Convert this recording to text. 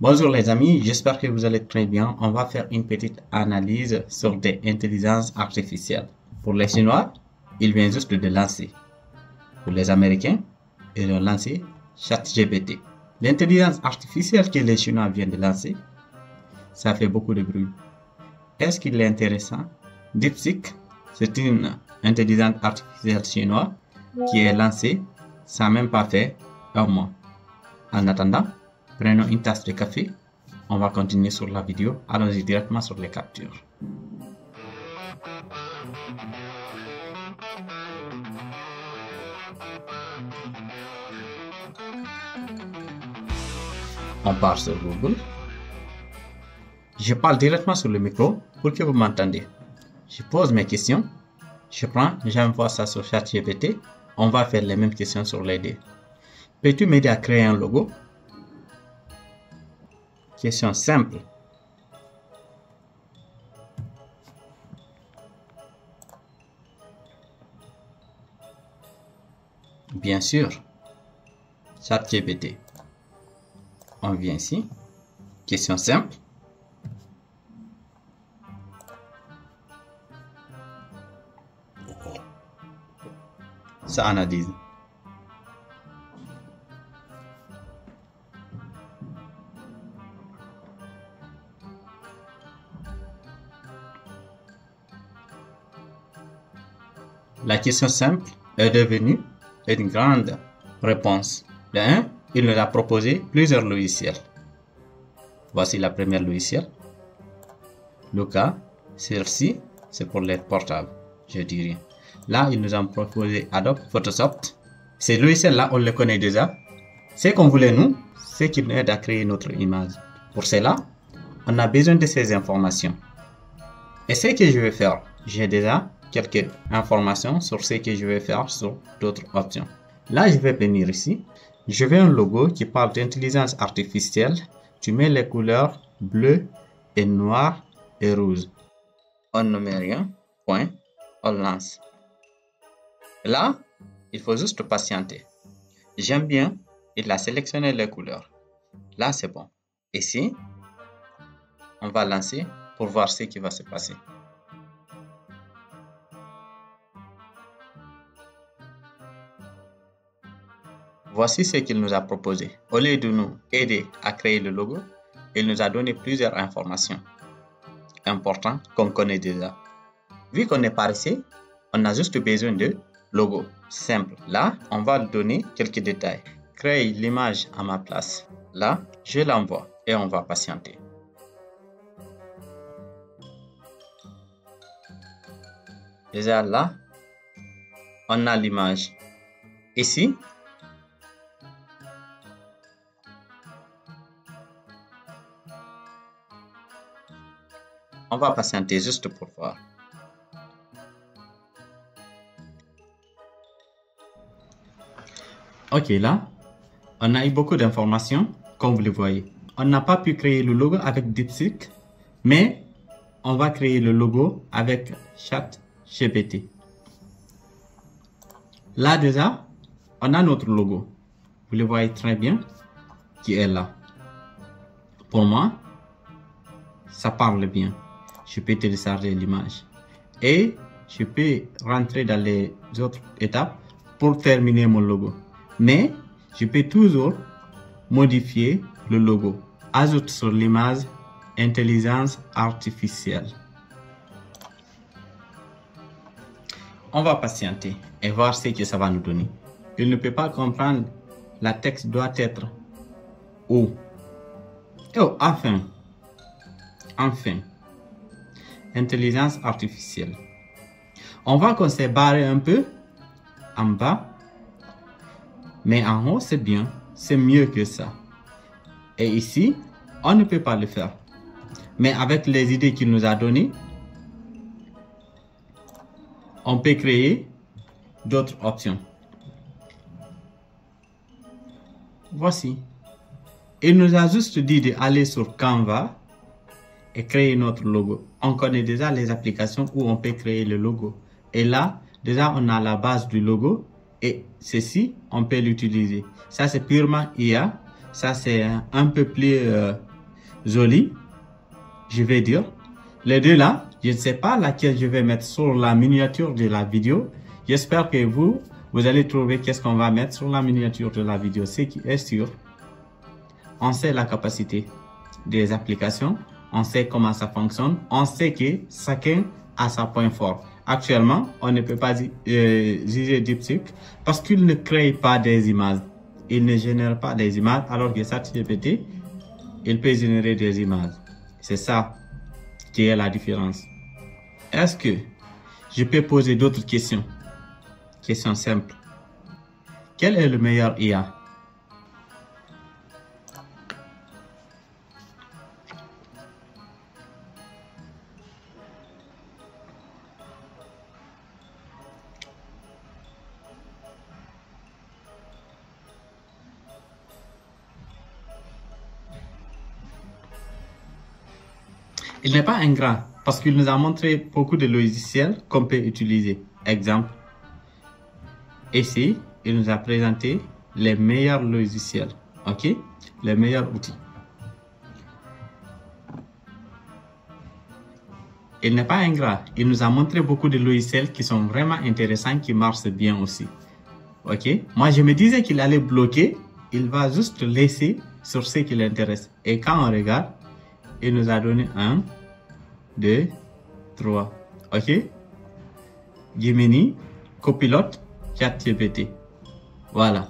Bonjour les amis, j'espère que vous allez très bien. On va faire une petite analyse sur des intelligences artificielles. Pour les Chinois, ils viennent juste de lancer. Pour les Américains, ils ont lancé ChatGPT. L'intelligence artificielle que les Chinois viennent de lancer, ça fait beaucoup de bruit. Est-ce qu'il est intéressant? DeepSeek, c'est une intelligence artificielle chinoise qui est lancée, ça n'a même pas fait un mois. En attendant, prenons une tasse de café. On va continuer sur la vidéo. Allons-y directement sur les captures. On part sur Google. Je parle directement sur le micro pour que vous m'entendiez. Je pose mes questions. J'envoie ça sur ChatGPT. On va faire les mêmes questions sur les deux. Peux-tu m'aider à créer un logo? Question simple. Bien sûr, ChatGPT. On vient ici. Question simple. Ça analyse. La question simple est devenue une grande réponse. De 1, il nous a proposé plusieurs logiciels. Voici la première logiciel. Luca, celle-ci, c'est pour les portables, je dirais. Là, il nous a proposé Adobe Photoshop. Ces logiciels-là, on les connaît déjà. Ce qu'on voulait, nous, c'est qu'ils nous aident à créer notre image. Pour cela, on a besoin de ces informations. Et ce que je vais faire, j'ai déjà quelques informations sur ce que je vais faire sur d'autres options. Là, je vais venir ici. Je veux un logo qui parle d'intelligence artificielle. Tu mets les couleurs bleu et noir et rouge. On ne met rien. Point. On lance. Là, il faut juste patienter. J'aime bien. Il a sélectionné les couleurs. Là, c'est bon. Ici, on va lancer pour voir ce qui va se passer. Voici ce qu'il nous a proposé. Au lieu de nous aider à créer le logo, il nous a donné plusieurs informations importantes qu'on connaît déjà. Vu qu'on est par ici, on a juste besoin de logo simple. Là, on va donner quelques détails. Créer l'image à ma place. Là, je l'envoie et on va patienter. Déjà là, on a l'image. Ici, on va patienter juste pour voir. Ok, là, on a eu beaucoup d'informations, comme vous le voyez. On n'a pas pu créer le logo avec DeepSeek, mais on va créer le logo avec ChatGPT. Là déjà, on a notre logo. Vous le voyez très bien, qui est là. Pour moi, ça parle bien. Je peux télécharger l'image et je peux rentrer dans les autres étapes pour terminer mon logo. Mais je peux toujours modifier le logo. Ajoute sur l'image intelligence artificielle. On va patienter et voir ce que ça va nous donner. Il ne peut pas comprendre. La texte doit être où? Oh, enfin. Intelligence artificielle. On voit qu'on s'est barré un peu en bas. Mais en haut, c'est bien. C'est mieux que ça. Et ici, on ne peut pas le faire. Mais avec les idées qu'il nous a données, on peut créer d'autres options. Voici. Il nous a juste dit d'aller sur Canva et créer notre logo. On connaît déjà les applications où on peut créer le logo. Et là, déjà, on a la base du logo. Et ceci, on peut l'utiliser. Ça, c'est purement IA. Ça, c'est un peu plus joli, je vais dire. Les deux là, je ne sais pas laquelle je vais mettre sur la miniature de la vidéo. J'espère que vous allez trouver qu'est-ce qu'on va mettre sur la miniature de la vidéo. Ce qui est sûr, on sait la capacité des applications, on sait comment ça fonctionne, on sait que chacun a sa point fort. Actuellement, on ne peut pas juger DeepSeek parce qu'il ne crée pas des images. Il ne génère pas des images alors que ChatGPT, il peut générer des images. C'est ça qui est la différence. Est-ce que je peux poser d'autres questions? Question simple. Quel est le meilleur IA? Il n'est pas ingrat parce qu'il nous a montré beaucoup de logiciels qu'on peut utiliser. Exemple, ici, il nous a présenté les meilleurs logiciels, ok? Les meilleurs outils. Il n'est pas ingrat. Il nous a montré beaucoup de logiciels qui sont vraiment intéressants, qui marchent bien aussi. Ok? Moi, je me disais qu'il allait bloquer. Il va juste laisser sur ce qui l'intéresse. Et quand on regarde, il nous a donné 1, 2, 3. Ok? Gemini, Copilote, ChatGPT. Voilà.